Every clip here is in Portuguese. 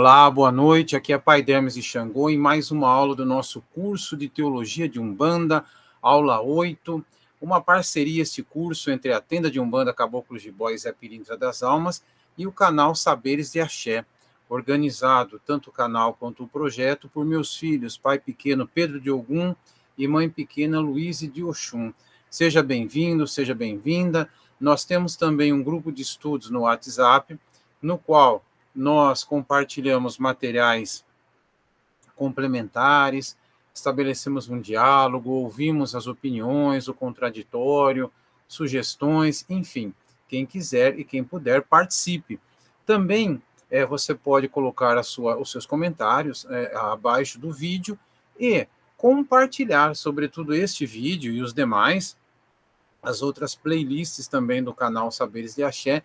Olá, boa noite. Aqui é Pai Dermes e Xangô em mais uma aula do nosso curso de Teologia de Umbanda, aula 8. Uma parceria, este curso, entre a Tenda de Umbanda Caboclos de Bois e a Pilintra das Almas e o canal Saberes de Axé, organizado, tanto o canal quanto o projeto, por meus filhos, pai pequeno Pedro de Ogum e mãe pequena Luíse de Oxum. Seja bem-vindo, seja bem-vinda. Nós temos também um grupo de estudos no WhatsApp, no qual nós compartilhamos materiais complementares, estabelecemos um diálogo, ouvimos as opiniões, o contraditório, sugestões, enfim, quem quiser e quem puder, participe. Também você pode colocar os seus comentários abaixo do vídeo e compartilhar, sobretudo este vídeo e os demais, as outras playlists também do canal Saberes de Axé,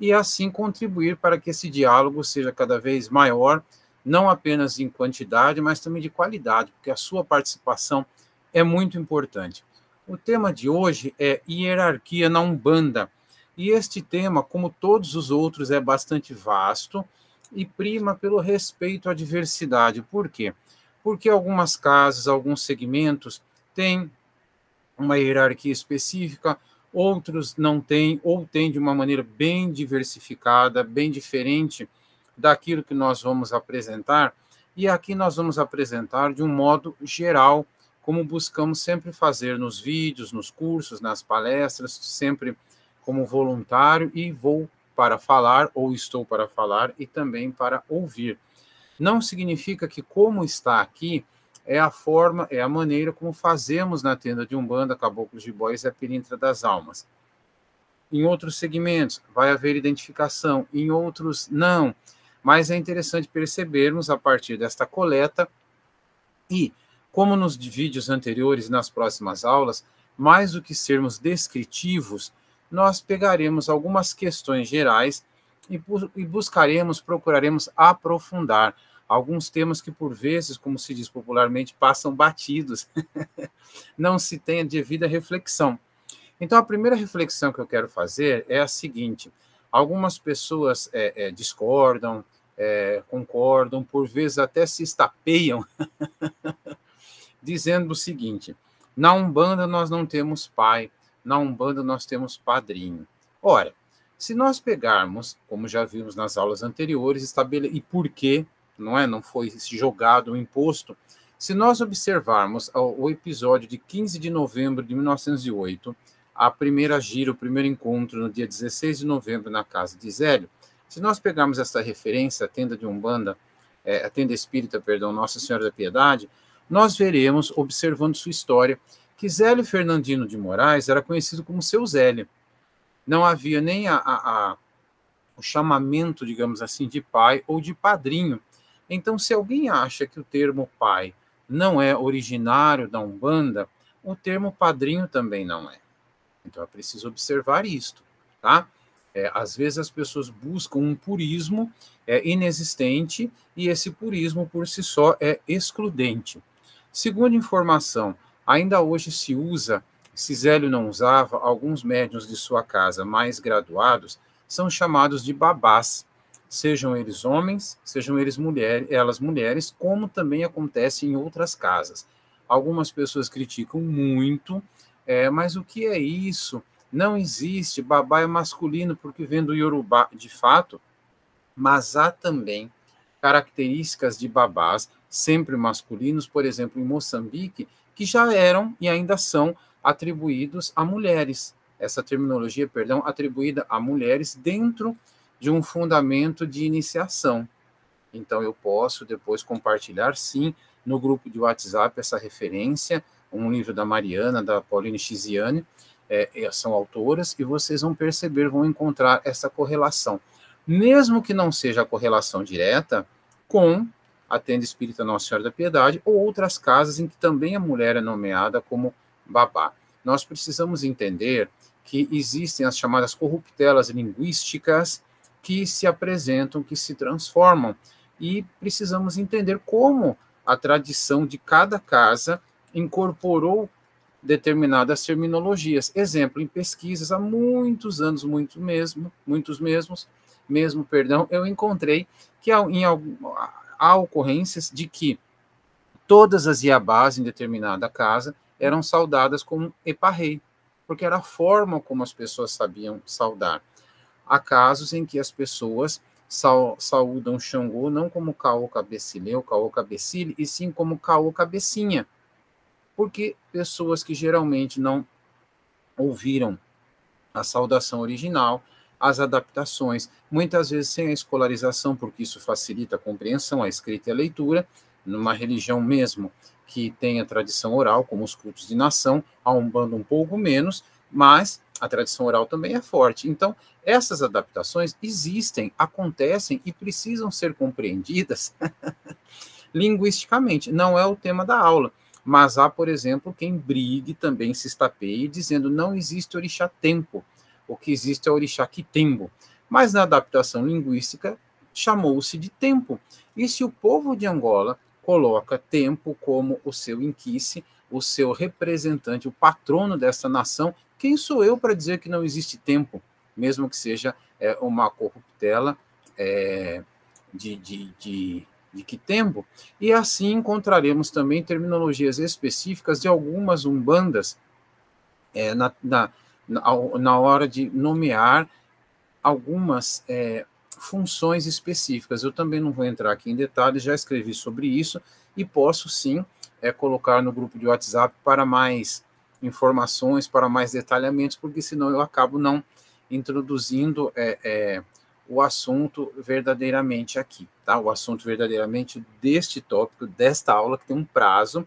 e assim contribuir para que esse diálogo seja cada vez maior, não apenas em quantidade, mas também de qualidade, porque a sua participação é muito importante. O tema de hoje é hierarquia na Umbanda, e este tema, como todos os outros, é bastante vasto e prima pelo respeito à diversidade. Por quê? Porque algumas casas, alguns segmentos têm uma hierarquia específica, outros não têm, ou têm de uma maneira bem diversificada, bem diferente daquilo que nós vamos apresentar, e aqui nós vamos apresentar de um modo geral, como buscamos sempre fazer nos vídeos, nos cursos, nas palestras, sempre como voluntário, e vou para falar, ou estou para falar, e também para ouvir. Não significa que, como está aqui, é a forma, é a maneira como fazemos na Tenda de Umbanda, Caboclos de Bois e a Pilintra das Almas. Em outros segmentos vai haver identificação, em outros não. Mas é interessante percebermos a partir desta coleta e, como nos vídeos anteriores e nas próximas aulas, mais do que sermos descritivos, nós pegaremos algumas questões gerais e procuraremos aprofundar alguns temas que, por vezes, como se diz popularmente, passam batidos, não se tem a devida reflexão. Então, a primeira reflexão que eu quero fazer é a seguinte: algumas pessoas discordam, concordam, por vezes até se estapeiam, dizendo o seguinte: na Umbanda nós não temos pai, na Umbanda nós temos padrinho. Ora, se nós pegarmos, como já vimos nas aulas anteriores, e por quê, não foi jogado o imposto, se nós observarmos o episódio de 15 de novembro de 1908, a primeira gira, o primeiro encontro no dia 16 de novembro na casa de Zélio, se nós pegarmos essa referência, a tenda de Umbanda, a tenda espírita, perdão, Nossa Senhora da Piedade, nós veremos, observando sua história, que Zélio Fernandino de Moraes era conhecido como Seu Zélio. Não havia nem o chamamento, digamos assim, de pai ou de padrinho. Então, se alguém acha que o termo pai não é originário da Umbanda, o termo padrinho também não é. Então, é preciso observar isto, tá? Às vezes as pessoas buscam um purismo inexistente e esse purismo por si só é excludente. Segundo informação, ainda hoje se usa, se Zélio não usava, alguns médiuns de sua casa mais graduados são chamados de babás, sejam eles homens, sejam eles elas mulheres, como também acontece em outras casas. Algumas pessoas criticam muito, mas o que é isso? Não existe, babá é masculino porque vem do Yorubá, de fato, mas há também características de babás, sempre masculinos, por exemplo, em Moçambique, que já eram e ainda são atribuídos a mulheres. Essa terminologia, perdão, atribuída a mulheres dentro de um fundamento de iniciação. Então, eu posso depois compartilhar, sim, no grupo de WhatsApp, essa referência, um livro da Mariana, da Pauline Chiziane, são autoras, e vocês vão perceber, vão encontrar essa correlação. Mesmo que não seja a correlação direta com a Tenda Espírita Nossa Senhora da Piedade ou outras casas em que também a mulher é nomeada como babá. Nós precisamos entender que existem as chamadas corruptelas linguísticas que se apresentam, que se transformam, e precisamos entender como a tradição de cada casa incorporou determinadas terminologias. Exemplo, em pesquisas há muitos anos, muitos mesmos, mesmo, perdão, eu encontrei que há ocorrências de que todas as iabás em determinada casa eram saudadas como Eparrei, porque era a forma como as pessoas sabiam saudar. Há casos em que as pessoas saúdam Xangô não como Caô Cabecileu, Caô Cabecile, e sim como Caô Cabecinha, porque pessoas que geralmente não ouviram a saudação original, as adaptações, muitas vezes sem a escolarização, porque isso facilita a compreensão, a escrita e a leitura, numa religião mesmo que tenha tradição oral, como os cultos de nação, a Umbanda um pouco menos, mas a tradição oral também é forte. Então, essas adaptações existem, acontecem e precisam ser compreendidas linguisticamente. Não é o tema da aula, mas há, por exemplo, quem brigue, também se estapeie, dizendo não existe orixá tempo, o que existe é orixá quitembo. Mas na adaptação linguística, chamou-se de tempo. E se o povo de Angola coloca tempo como o seu inquice, o seu representante, o patrono dessa nação, quem sou eu para dizer que não existe tempo, mesmo que seja uma corruptela de Quitembo? E assim encontraremos também terminologias específicas de algumas umbandas na hora de nomear algumas funções específicas. Eu também não vou entrar aqui em detalhes, já escrevi sobre isso e posso sim colocar no grupo de WhatsApp para mais informações, para mais detalhamentos, porque senão eu acabo não introduzindo o assunto verdadeiramente aqui, tá? O assunto verdadeiramente deste tópico, desta aula, que tem um prazo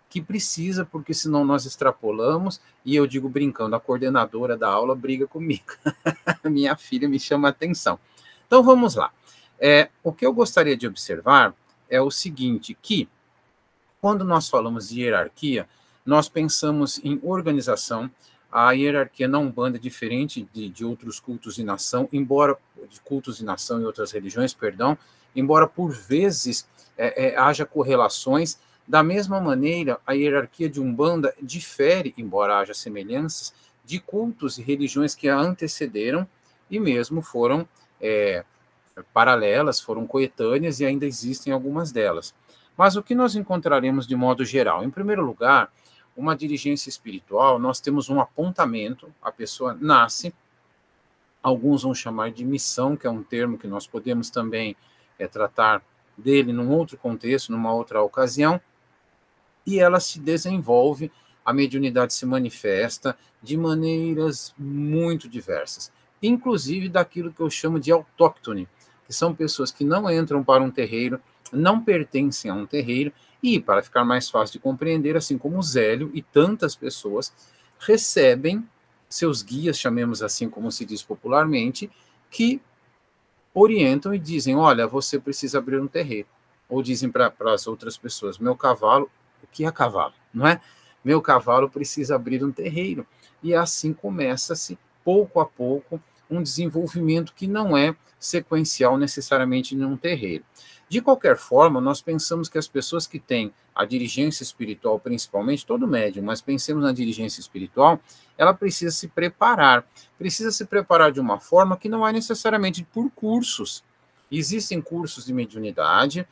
que precisa, porque senão nós extrapolamos, e eu digo brincando, a coordenadora da aula briga comigo. Minha filha me chama a atenção. Então, vamos lá. O que eu gostaria de observar é o seguinte, que quando nós falamos de hierarquia, nós pensamos em organização. A hierarquia na Umbanda é diferente de outros cultos de nação, de cultos de nação e outras religiões, perdão, embora por vezes haja correlações. Da mesma maneira, a hierarquia de Umbanda difere, embora haja semelhanças, de cultos e religiões que a antecederam e mesmo foram paralelas, foram coetâneas e ainda existem algumas delas. Mas o que nós encontraremos de modo geral? Em primeiro lugar, uma dirigência espiritual, nós temos um apontamento, a pessoa nasce, alguns vão chamar de missão, que é um termo que nós podemos também tratar dele num outro contexto, numa outra ocasião, e ela se desenvolve, a mediunidade se manifesta de maneiras muito diversas, inclusive daquilo que eu chamo de autóctone, que são pessoas que não entram para um terreiro, não pertencem a um terreiro, e, para ficar mais fácil de compreender, assim como o Zélio e tantas pessoas, recebem seus guias, chamemos assim como se diz popularmente, que orientam e dizem, olha, você precisa abrir um terreiro. Ou dizem para as outras pessoas, meu cavalo, o que é cavalo, não é? Meu cavalo precisa abrir um terreiro. E assim começa-se, pouco a pouco, um desenvolvimento que não é sequencial necessariamente em um terreiro. De qualquer forma, nós pensamos que as pessoas que têm a dirigência espiritual, principalmente, todo médium, mas pensemos na dirigência espiritual, ela precisa se preparar de uma forma que não é necessariamente por cursos. Existem cursos de mediunidade,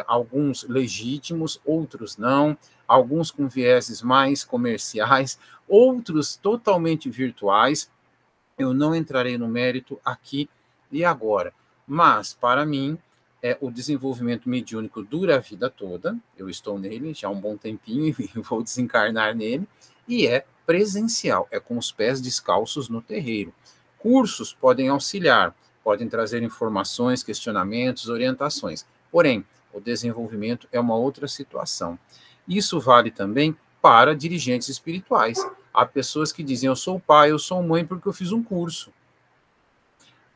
alguns legítimos, outros não, alguns com vieses mais comerciais, outros totalmente virtuais. Eu não entrarei no mérito aqui e agora, mas, para mim, o desenvolvimento mediúnico dura a vida toda, eu estou nele já há um bom tempinho e vou desencarnar nele, e é presencial, é com os pés descalços no terreiro. Cursos podem auxiliar, podem trazer informações, questionamentos, orientações, porém, o desenvolvimento é uma outra situação. Isso vale também para dirigentes espirituais. Há pessoas que dizem, eu sou pai, eu sou mãe porque eu fiz um curso.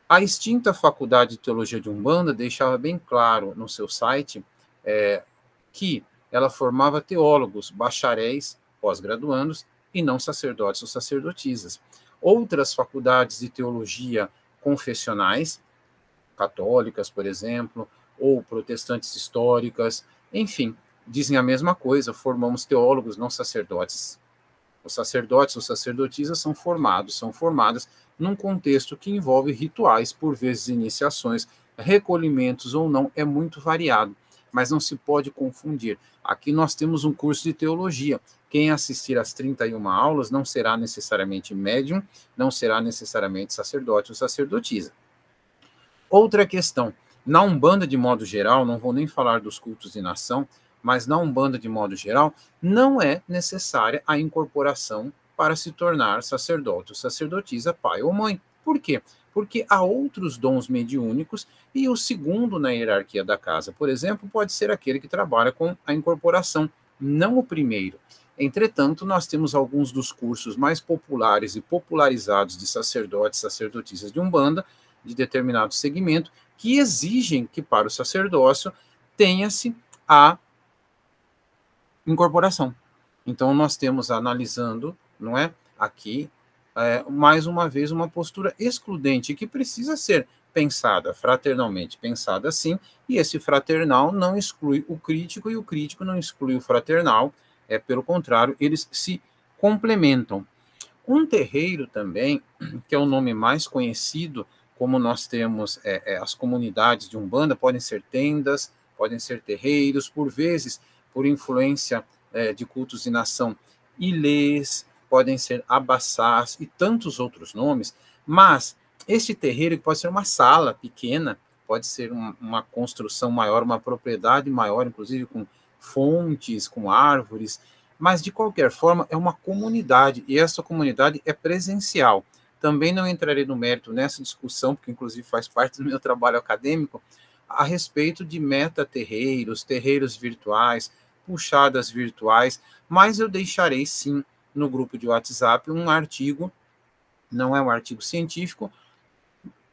A extinta Faculdade de Teologia de Umbanda deixava bem claro no seu site que ela formava teólogos, bacharéis, pós-graduandos, e não sacerdotes ou sacerdotisas. Outras faculdades de teologia confessionais, católicas, por exemplo, ou protestantes históricas, enfim, dizem a mesma coisa, formamos teólogos, não sacerdotes. Os sacerdotes ou sacerdotisas são formadas num contexto que envolve rituais, por vezes iniciações, recolhimentos ou não, é muito variado, mas não se pode confundir. Aqui nós temos um curso de teologia. Quem assistir às 31 aulas não será necessariamente médium, não será necessariamente sacerdote ou sacerdotisa. Outra questão, na Umbanda de modo geral, não vou nem falar dos cultos de nação, mas na Umbanda de modo geral, não é necessária a incorporação para se tornar sacerdote ou sacerdotisa, pai ou mãe. Por quê? Porque há outros dons mediúnicos e o segundo na hierarquia da casa, por exemplo, pode ser aquele que trabalha com a incorporação, não o primeiro. Entretanto, nós temos alguns dos cursos mais populares e popularizados de sacerdotes e sacerdotisas de Umbanda, de determinado segmento, que exigem que para o sacerdócio tenha-se a incorporação. Então, nós temos analisando, não é, aqui, mais uma vez, uma postura excludente que precisa ser pensada fraternalmente, pensada assim, e esse fraternal não exclui o crítico e o crítico não exclui o fraternal, pelo contrário, eles se complementam. Um terreiro também, que é o nome mais conhecido, como nós temos as comunidades de Umbanda, podem ser tendas, podem ser terreiros, por vezes, por influência de cultos de nação, ilês, podem ser abaçás e tantos outros nomes, mas este terreiro pode ser uma sala pequena, pode ser uma construção maior, uma propriedade maior, inclusive com fontes, com árvores, mas de qualquer forma é uma comunidade, e essa comunidade é presencial. Também não entrarei no mérito nessa discussão, porque inclusive faz parte do meu trabalho acadêmico, a respeito de meta-terreiros, terreiros virtuais, puxadas virtuais, mas eu deixarei sim no grupo de WhatsApp um artigo, não é um artigo científico,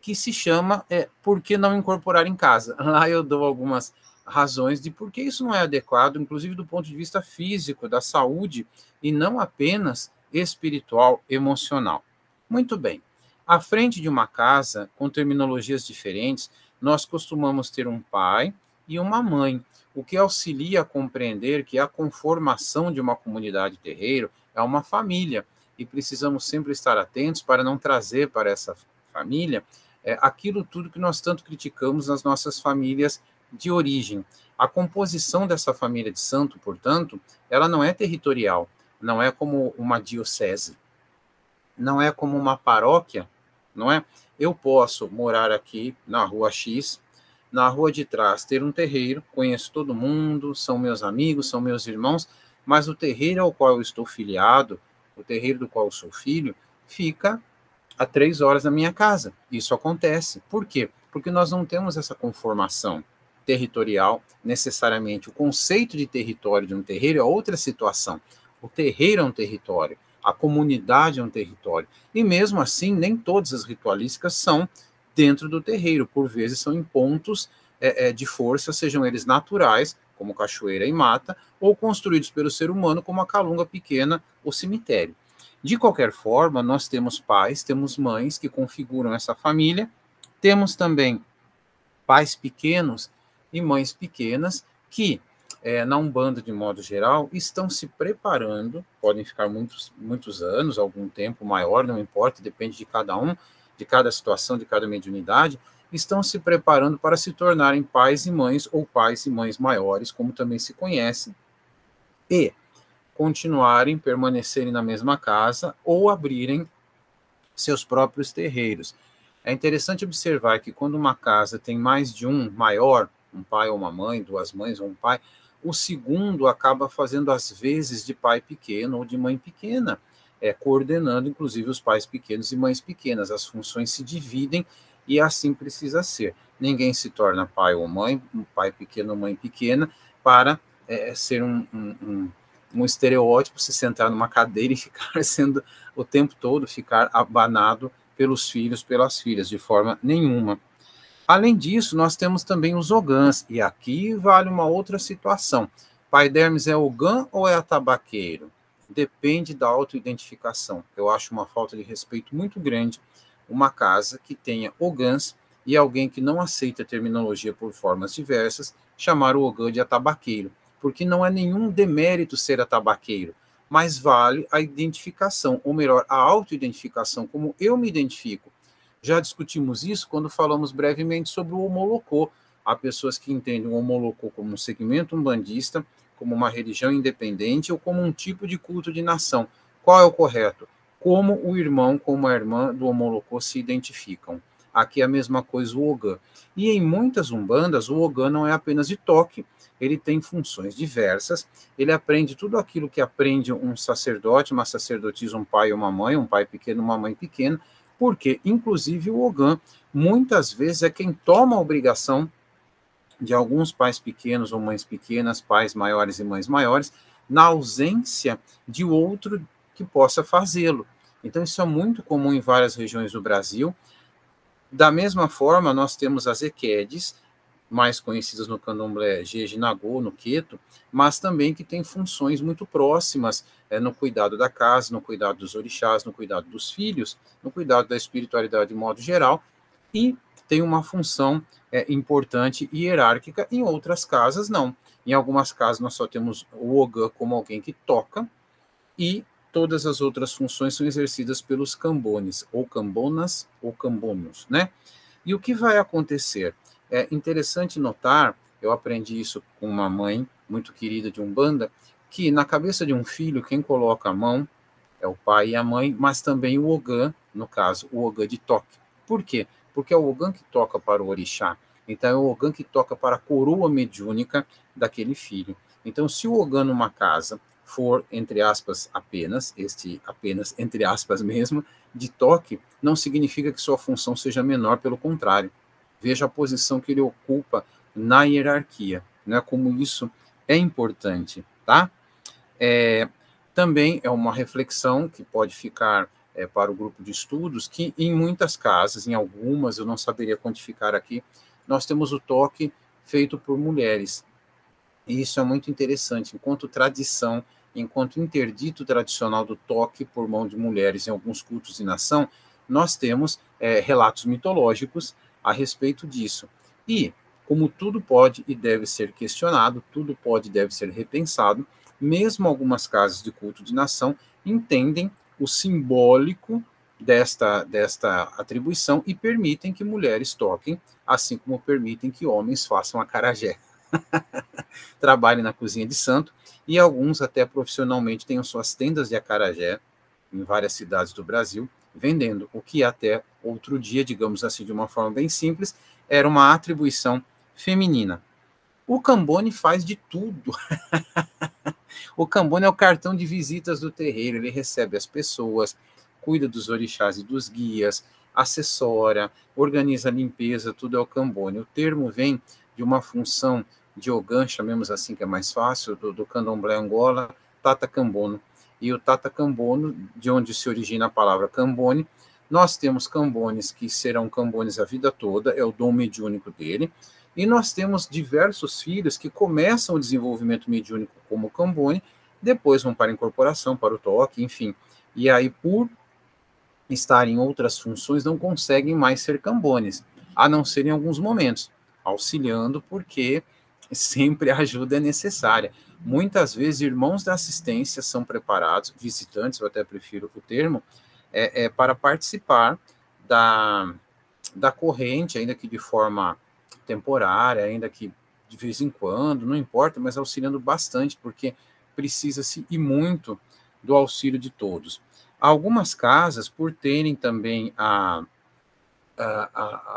que se chama Por que não incorporar em casa? Lá eu dou algumas razões de por que isso não é adequado, inclusive do ponto de vista físico, da saúde, e não apenas espiritual, emocional. Muito bem. À frente de uma casa, com terminologias diferentes, nós costumamos ter um pai e uma mãe, o que auxilia a compreender que a conformação de uma comunidade terreiro é uma família, e precisamos sempre estar atentos para não trazer para essa família aquilo tudo que nós tanto criticamos nas nossas famílias de origem. A composição dessa família de santo, portanto, ela não é territorial, não é como uma diocese, não é como uma paróquia, não é? Eu posso morar aqui na rua X, na rua de trás ter um terreiro, conheço todo mundo, são meus amigos, são meus irmãos, mas o terreiro ao qual eu estou filiado, o terreiro do qual eu sou filho, fica a 3 horas da minha casa. Isso acontece. Por quê? Porque nós não temos essa conformação territorial necessariamente. O conceito de território de um terreiro é outra situação. O terreiro é um território, a comunidade é um território. E mesmo assim, nem todas as ritualísticas são dentro do terreiro. Por vezes são em pontos de força, sejam eles naturais, como cachoeira e mata, ou construídos pelo ser humano, como a calunga pequena, o cemitério. De qualquer forma, nós temos pais, temos mães que configuram essa família, temos também pais pequenos e mães pequenas que, na Umbanda, de modo geral, estão se preparando, podem ficar muitos anos, algum tempo maior, não importa, depende de cada um, de cada situação, de cada mediunidade, estão se preparando para se tornarem pais e mães, ou pais e mães maiores, como também se conhece, e continuarem, permanecerem na mesma casa ou abrirem seus próprios terreiros. É interessante observar que quando uma casa tem mais de um maior, um pai ou uma mãe, duas mães ou um pai, o segundo acaba fazendo as vezes de pai pequeno ou de mãe pequena, coordenando inclusive os pais pequenos e mães pequenas. As funções se dividem e assim precisa ser. Ninguém se torna pai ou mãe, um pai pequeno ou mãe pequena, para ser um estereótipo, se sentar numa cadeira e ficar sendo o tempo todo, ficar abanado pelos filhos, pelas filhas, de forma nenhuma. Além disso, nós temos também os ogãs, e aqui vale uma outra situação. Pai Dermes é ogã ou é atabaqueiro? Depende da autoidentificação. Eu acho uma falta de respeito muito grande uma casa que tenha ogãs e alguém que não aceita a terminologia por formas diversas chamar o ogã de atabaqueiro, porque não é nenhum demérito ser atabaqueiro, mas vale a identificação, ou melhor, a autoidentificação, como eu me identifico. Já discutimos isso quando falamos brevemente sobre o homolocô. Há pessoas que entendem o homolocô como um segmento umbandista, como uma religião independente ou como um tipo de culto de nação. Qual é o correto? Como o irmão, como a irmã do homolocô se identificam. Aqui é a mesma coisa o Ogã. E em muitas umbandas, o Ogã não é apenas de toque, ele tem funções diversas, ele aprende tudo aquilo que aprende um sacerdote, uma sacerdotisa, um pai e uma mãe, um pai pequeno, uma mãe pequena, porque, inclusive, o Ogã, muitas vezes, é quem toma a obrigação de alguns pais pequenos ou mães pequenas, pais maiores e mães maiores, na ausência de outro que possa fazê-lo. Então, isso é muito comum em várias regiões do Brasil. Da mesma forma, nós temos as equedes, mais conhecidas no candomblé Jeje Nagô, no Queto, mas também que tem funções muito próximas no cuidado da casa, no cuidado dos orixás, no cuidado dos filhos, no cuidado da espiritualidade de modo geral, e tem uma função importante e hierárquica, em outras casas não. Em algumas casas nós só temos o Ogã como alguém que toca, e todas as outras funções são exercidas pelos cambones, ou cambonas, ou cambônios, né? E o que vai acontecer? É interessante notar, eu aprendi isso com uma mãe muito querida de Umbanda, que na cabeça de um filho, quem coloca a mão é o pai e a mãe, mas também o Ogã, no caso, o Ogã de toque. Por quê? Porque é o Ogã que toca para o orixá. Então, é o Ogã que toca para a coroa mediúnica daquele filho. Então, se o Ogã numa casa for, entre aspas, apenas, apenas, entre aspas mesmo, de toque, não significa que sua função seja menor, pelo contrário. Veja a posição que ele ocupa na hierarquia, né? Como isso é importante, tá? Também é uma reflexão que pode ficar para o grupo de estudos, que em muitas casas, em algumas, eu não saberia quantificar aqui, nós temos o toque feito por mulheres. E isso é muito interessante, enquanto tradição, enquanto interdito tradicional do toque por mão de mulheres em alguns cultos de nação, nós temos relatos mitológicos a respeito disso. E, como tudo pode e deve ser questionado, tudo pode e deve ser repensado, mesmo algumas casas de culto de nação entendem o simbólico desta atribuição e permitem que mulheres toquem, assim como permitem que homens façam acarajé. Trabalhem na cozinha de santo, e alguns até profissionalmente têm suas tendas de acarajé em várias cidades do Brasil, vendendo o que até outro dia, digamos assim, de uma forma bem simples, era uma atribuição feminina. O Cambone faz de tudo. O Cambone é o cartão de visitas do terreiro, ele recebe as pessoas, cuida dos orixás e dos guias, assessora, organiza a limpeza, tudo é o Cambone. O termo vem de uma função de Ogã, chamemos assim que é mais fácil, do candomblé Angola, Tata Cambono. E o Tata Cambono, de onde se origina a palavra Cambone, nós temos cambones que serão cambones a vida toda, é o dom mediúnico dele, e nós temos diversos filhos que começam o desenvolvimento mediúnico como cambone, depois vão para a incorporação, para o toque, enfim. E aí, por estar em outras funções, não conseguem mais ser cambones, a não ser em alguns momentos, auxiliando, porque sempre a ajuda é necessária. Muitas vezes, irmãos da assistência são preparados, visitantes, eu até prefiro o termo, para participar da corrente, ainda que de forma temporária, ainda que de vez em quando, não importa, mas auxiliando bastante, porque precisa-se e muito do auxílio de todos. Algumas casas, por terem também a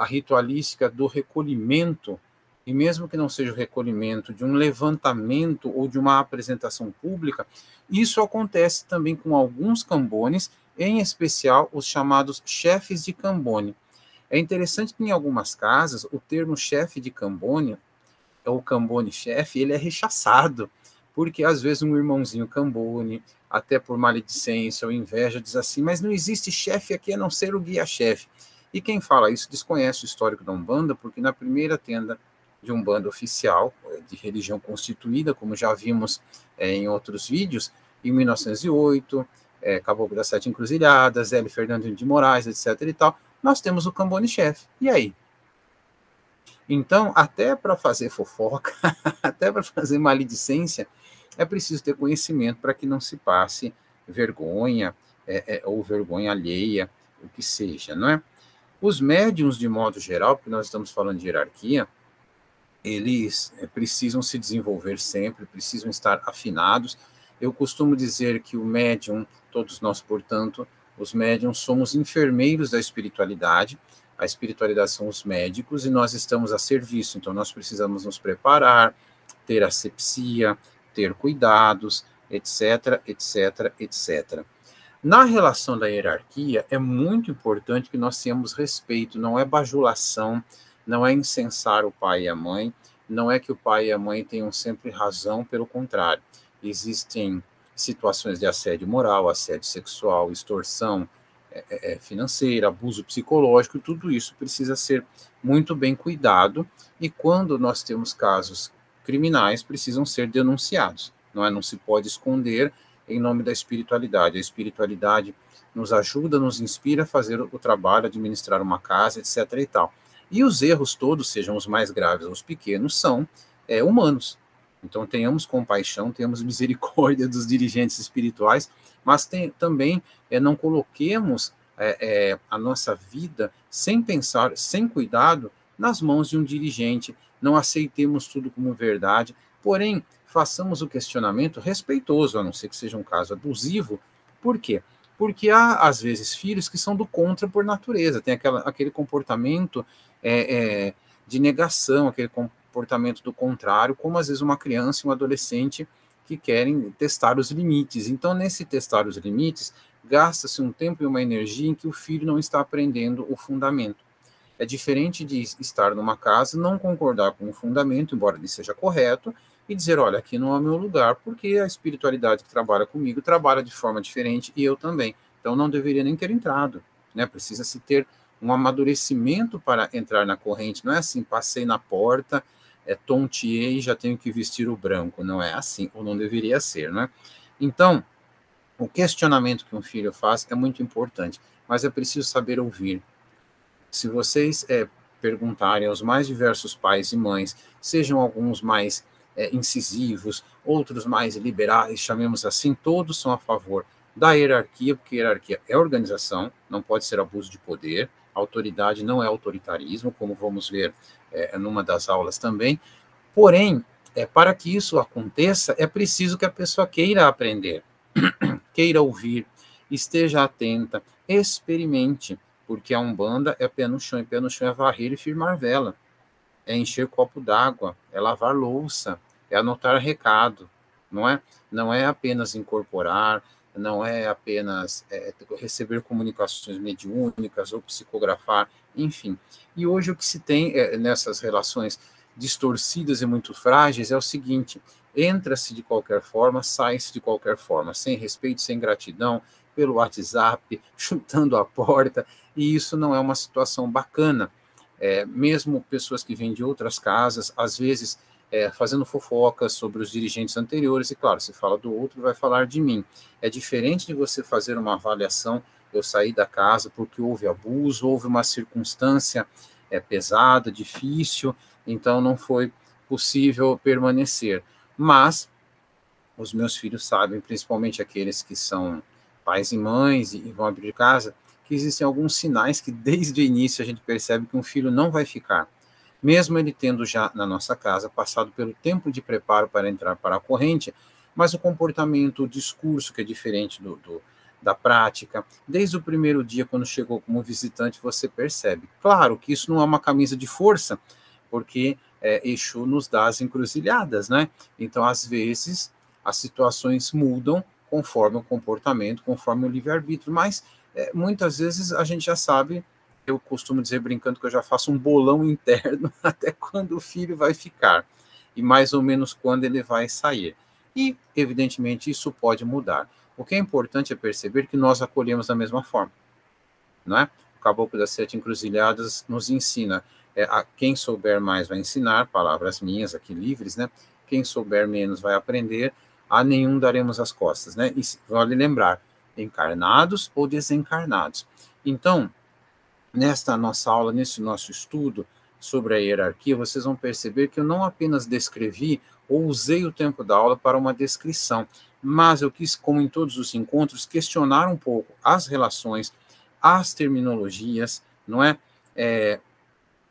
ritualística do recolhimento, e mesmo que não seja o recolhimento, de um levantamento ou de uma apresentação pública, isso acontece também com alguns cambones, em especial os chamados chefes de cambone. É interessante que em algumas casas o termo chefe de cambone, ou cambone-chefe, ele é rechaçado, porque às vezes um irmãozinho cambone, até por maledicência ou inveja, diz assim, mas não existe chefe aqui a não ser o guia-chefe. E quem fala isso desconhece o histórico da Umbanda, porque na primeira tenda de Umbanda oficial, de religião constituída, como já vimos em outros vídeos, em 1908, Caboclo das Sete Encruzilhadas, Hélio Fernando de Moraes, etc. e tal, nós temos o cambone-chefe. E aí? Então, até para fazer fofoca, até para fazer maledicência, é preciso ter conhecimento para que não se passe vergonha ou vergonha alheia, o que seja, não é? Os médiums, de modo geral, porque nós estamos falando de hierarquia, eles precisam se desenvolver sempre, precisam estar afinados. Eu costumo dizer que o médium, todos nós, portanto, os médiums somos enfermeiros da espiritualidade, a espiritualidade são os médicos e nós estamos a serviço, então nós precisamos nos preparar, ter asepsia, ter cuidados, etc, etc, etc. Na relação da hierarquia, é muito importante que nós tenhamos respeito, não é bajulação, não é incensar o pai e a mãe, não é que o pai e a mãe tenham sempre razão, pelo contrário. Existem situações de assédio moral, assédio sexual, extorsão financeira, abuso psicológico, tudo isso precisa ser muito bem cuidado, e quando nós temos casos criminais, precisam ser denunciados, não é? Não se pode esconder em nome da espiritualidade. A espiritualidade nos ajuda, nos inspira a fazer o trabalho, administrar uma casa, etc. e tal. E os erros todos, sejam os mais graves ou os pequenos, são humanos. Então tenhamos compaixão, tenhamos misericórdia dos dirigentes espirituais, mas também não coloquemos a nossa vida sem pensar, sem cuidado, nas mãos de um dirigente, não aceitemos tudo como verdade, porém, façamos o questionamento respeitoso, a não ser que seja um caso abusivo. Por quê? Porque há, às vezes, filhos que são do contra por natureza, tem aquele comportamento de negação, aquele comportamento do contrário, como às vezes uma criança e um adolescente que querem testar os limites. Então, nesse testar os limites, gasta-se um tempo e uma energia em que o filho não está aprendendo o fundamento. É diferente de estar numa casa, não concordar com o fundamento, embora ele seja correto, e dizer, olha, aqui não é meu lugar, porque a espiritualidade que trabalha comigo trabalha de forma diferente e eu também. Então não deveria nem ter entrado, né? Precisa-se ter um amadurecimento para entrar na corrente. Não é assim, passei na porta, tonteei e já tenho que vestir o branco. Não é assim, ou não deveria ser, né? Então, o questionamento que um filho faz é muito importante, mas é preciso saber ouvir. Se vocês perguntarem aos mais diversos pais e mães, sejam alguns mais incisivos, outros mais liberais, chamemos assim, todos são a favor da hierarquia, porque hierarquia é organização, não pode ser abuso de poder, autoridade não é autoritarismo, como vamos ver numa das aulas também. Porém, para que isso aconteça, é preciso que a pessoa queira aprender, queira ouvir, esteja atenta, experimente, porque a Umbanda é pé no chão, e pé no chão é varrer e firmar vela, é encher copo d'água, é lavar louça, é anotar recado, não é? Não é apenas incorporar, não é apenas receber comunicações mediúnicas ou psicografar, enfim. E hoje o que se tem nessas relações distorcidas e muito frágeis é o seguinte: entra-se de qualquer forma, sai-se de qualquer forma, sem respeito, sem gratidão, pelo WhatsApp, chutando a porta, e isso não é uma situação bacana. Mesmo pessoas que vêm de outras casas, às vezes fazendo fofocas sobre os dirigentes anteriores, e claro, se fala do outro, vai falar de mim. É diferente de você fazer uma avaliação, eu saí da casa porque houve abuso, houve uma circunstância pesada, difícil, então não foi possível permanecer. Mas os meus filhos sabem, principalmente aqueles que são pais e mães e vão abrir casa, que existem alguns sinais que desde o início a gente percebe que um filho não vai ficar, mesmo ele tendo já na nossa casa passado pelo tempo de preparo para entrar para a corrente, mas o comportamento, o discurso que é diferente da prática, desde o primeiro dia quando chegou como visitante você percebe. Claro que isso não é uma camisa de força, porque Exu nos dá as encruzilhadas, né? Então, às vezes, as situações mudam conforme o comportamento, conforme o livre-arbítrio, mas muitas vezes a gente já sabe, eu costumo dizer brincando que eu já faço um bolão interno até quando o filho vai ficar e mais ou menos quando ele vai sair. E, evidentemente, isso pode mudar. O que é importante é perceber que nós acolhemos da mesma forma, não é? O Caboclo das Sete Encruzilhadas nos ensina, a quem souber mais vai ensinar, palavras minhas aqui livres, né? Quem souber menos vai aprender, a nenhum daremos as costas, né? E vale lembrar, encarnados ou desencarnados. Então, nesta nossa aula, nesse nosso estudo, sobre a hierarquia, vocês vão perceber que eu não apenas descrevi ou usei o tempo da aula para uma descrição, mas eu quis, como em todos os encontros, questionar um pouco as relações, as terminologias, não é?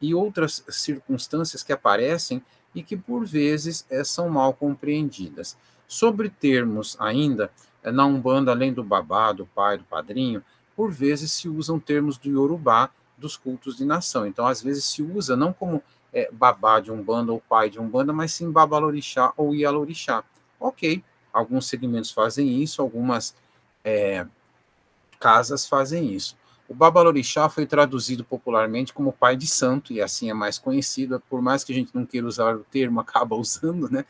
E outras circunstâncias que aparecem e que, por vezes, são mal compreendidas. Sobre termos ainda, na Umbanda, além do babá, do pai, do padrinho, por vezes se usam termos do Yorubá, dos cultos de nação. Então, às vezes se usa não como babá de Umbanda ou pai de Umbanda, mas sim babalorixá ou ialorixá. Ok, alguns segmentos fazem isso, algumas casas fazem isso. O babalorixá foi traduzido popularmente como pai de santo, e assim é mais conhecido, por mais que a gente não queira usar o termo, acaba usando, né?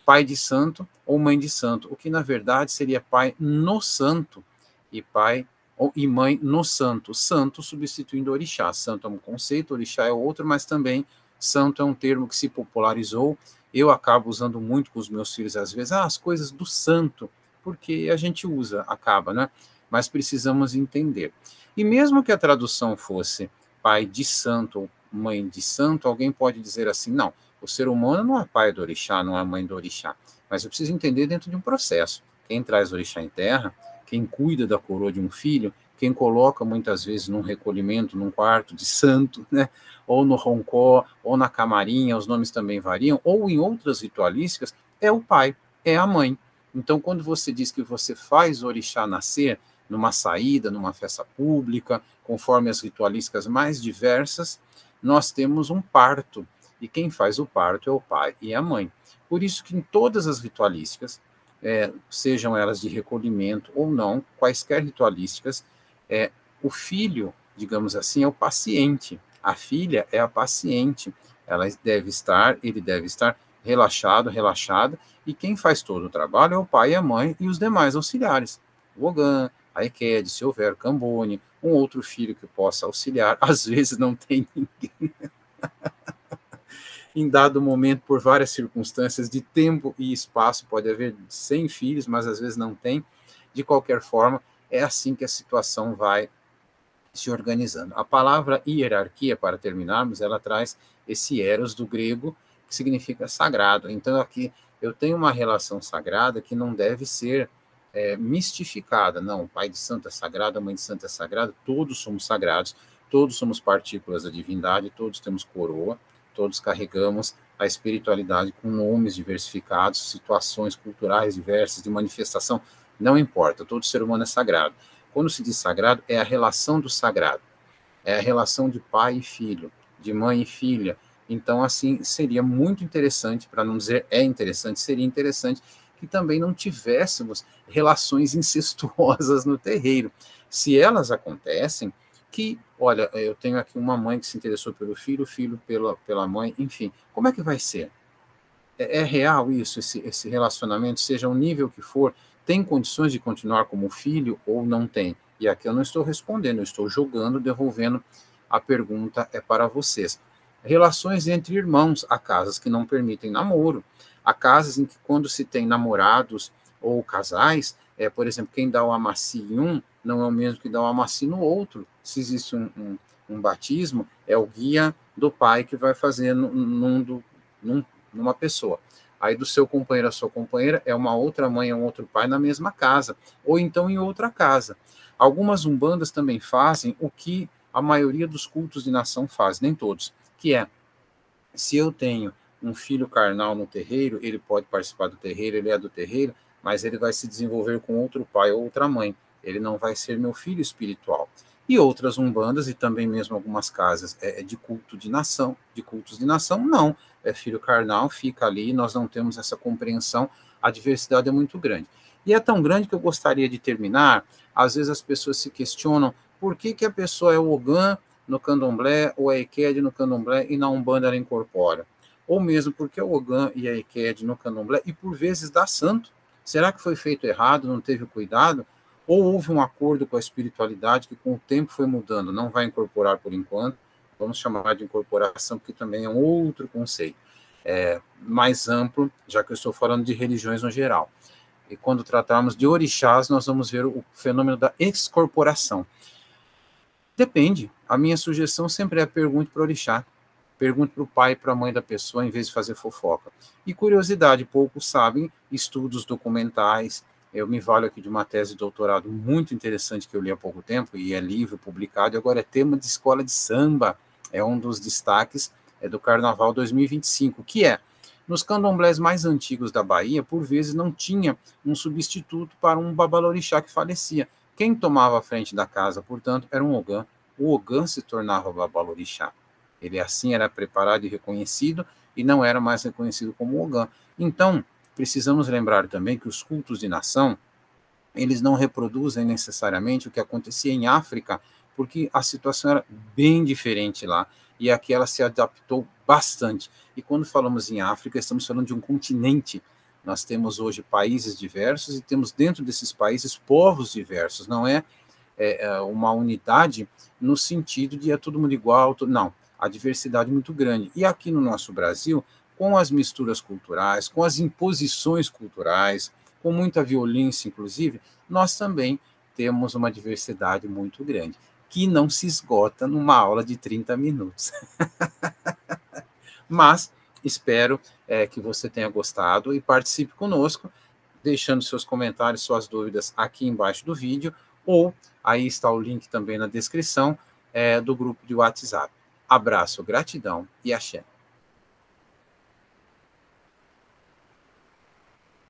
Pai de santo ou mãe de santo, o que na verdade seria pai no santo e pai e mãe no santo. Santo substituindo orixá. Santo é um conceito, orixá é outro, mas também santo é um termo que se popularizou. Eu acabo usando muito com os meus filhos às vezes, as coisas do santo, porque a gente usa, acaba, né? Mas precisamos entender. E mesmo que a tradução fosse pai de santo ou mãe de santo, alguém pode dizer assim, não, o ser humano não é pai do orixá, não é mãe do orixá. Mas eu preciso entender dentro de um processo. Quem traz orixá em terra, quem cuida da coroa de um filho, quem coloca muitas vezes num recolhimento, num quarto de santo, né? Ou no roncó, ou na camarinha, os nomes também variam, ou em outras ritualísticas, é o pai, é a mãe. Então, quando você diz que você faz o orixá nascer numa saída, numa festa pública, conforme as ritualísticas mais diversas, nós temos um parto, e quem faz o parto é o pai e a mãe. Por isso que em todas as ritualísticas, sejam elas de recolhimento ou não, quaisquer ritualísticas, o filho, digamos assim, é o paciente, a filha é a paciente, ele deve estar relaxado, relaxada, e quem faz todo o trabalho é o pai e a mãe e os demais auxiliares, o Ogã, a Ekede, se houver Cambone, um outro filho que possa auxiliar, às vezes não tem ninguém. Em dado momento, por várias circunstâncias de tempo e espaço, pode haver 100 filhos, mas às vezes não tem. De qualquer forma, é assim que a situação vai se organizando. A palavra hierarquia, para terminarmos, ela traz esse eros do grego, que significa sagrado. Então, aqui eu tenho uma relação sagrada que não deve ser mistificada. Não, o pai de santo é sagrado, a mãe de santo é sagrada, todos somos sagrados, todos somos partículas da divindade, todos temos coroa, todos carregamos a espiritualidade com nomes diversificados, situações culturais diversas, de manifestação, não importa, todo ser humano é sagrado. Quando se diz sagrado, é a relação do sagrado, é a relação de pai e filho, de mãe e filha. Então, assim, seria muito interessante, para não dizer interessante, seria interessante que também não tivéssemos relações incestuosas no terreiro. Se elas acontecem, que, olha, eu tenho aqui uma mãe que se interessou pelo filho, o filho pela mãe, enfim, como é que vai ser? É real isso, esse relacionamento, seja o nível que for, tem condições de continuar como filho ou não tem? E aqui eu não estou respondendo, eu estou jogando, devolvendo a pergunta para vocês. Relações entre irmãos, há casas que não permitem namoro, há casas em que quando se tem namorados ou casais, por exemplo, quem dá o amaci em um não é o mesmo que dá o amaci no outro. Se existe um batismo, é o guia do pai que vai fazer numa pessoa. Aí do seu companheiro a sua companheira é uma outra mãe, é um outro pai na mesma casa, ou então em outra casa. Algumas umbandas também fazem o que a maioria dos cultos de nação faz, nem todos, que é, se eu tenho um filho carnal no terreiro, ele pode participar do terreiro, ele é do terreiro, mas ele vai se desenvolver com outro pai ou outra mãe, ele não vai ser meu filho espiritual. E outras umbandas, e também mesmo algumas casas de cultos de nação, não, é filho carnal, fica ali, nós não temos essa compreensão, a diversidade é muito grande. E é tão grande que eu gostaria de terminar, às vezes as pessoas se questionam por que a pessoa é o Ogã no candomblé, ou a Ekede no candomblé, e na Umbanda ela incorpora. Ou mesmo porque o Ogã e a Ekede no candomblé, e por vezes dá santo. Será que foi feito errado, não teve cuidado? Ou houve um acordo com a espiritualidade que com o tempo foi mudando, não vai incorporar por enquanto, vamos chamar de incorporação, porque também é um outro conceito, mais amplo, já que eu estou falando de religiões no geral. E quando tratarmos de orixás, nós vamos ver o fenômeno da excorporação. Depende. A minha sugestão sempre é pergunte para o orixá. Pergunte para o pai e para a mãe da pessoa, em vez de fazer fofoca. E curiosidade, poucos sabem, estudos documentais. Eu me valho aqui de uma tese de doutorado muito interessante que eu li há pouco tempo, e é livro publicado, e agora é tema de escola de samba. É um dos destaques do Carnaval 2025, que é, nos candomblés mais antigos da Bahia, por vezes não tinha um substituto para um babalorixá que falecia. Quem tomava a frente da casa, portanto, era um ogã. O ogã se tornava babalorixá. Ele assim era preparado e reconhecido, e não era mais reconhecido como ogã. Então, precisamos lembrar também que os cultos de nação, eles não reproduzem necessariamente o que acontecia em África, porque a situação era bem diferente lá, e aqui ela se adaptou bastante. E quando falamos em África, estamos falando de um continente. Nós temos hoje países diversos e temos dentro desses países povos diversos. Não é, uma unidade no sentido de todo mundo igual, não. A diversidade é muito grande. E aqui no nosso Brasil, com as misturas culturais, com as imposições culturais, com muita violência, inclusive, nós também temos uma diversidade muito grande, que não se esgota numa aula de 30 minutos. Mas espero que você tenha gostado e participe conosco, deixando seus comentários, suas dúvidas aqui embaixo do vídeo, ou aí está o link também na descrição do grupo de WhatsApp. Abraço, gratidão e axé.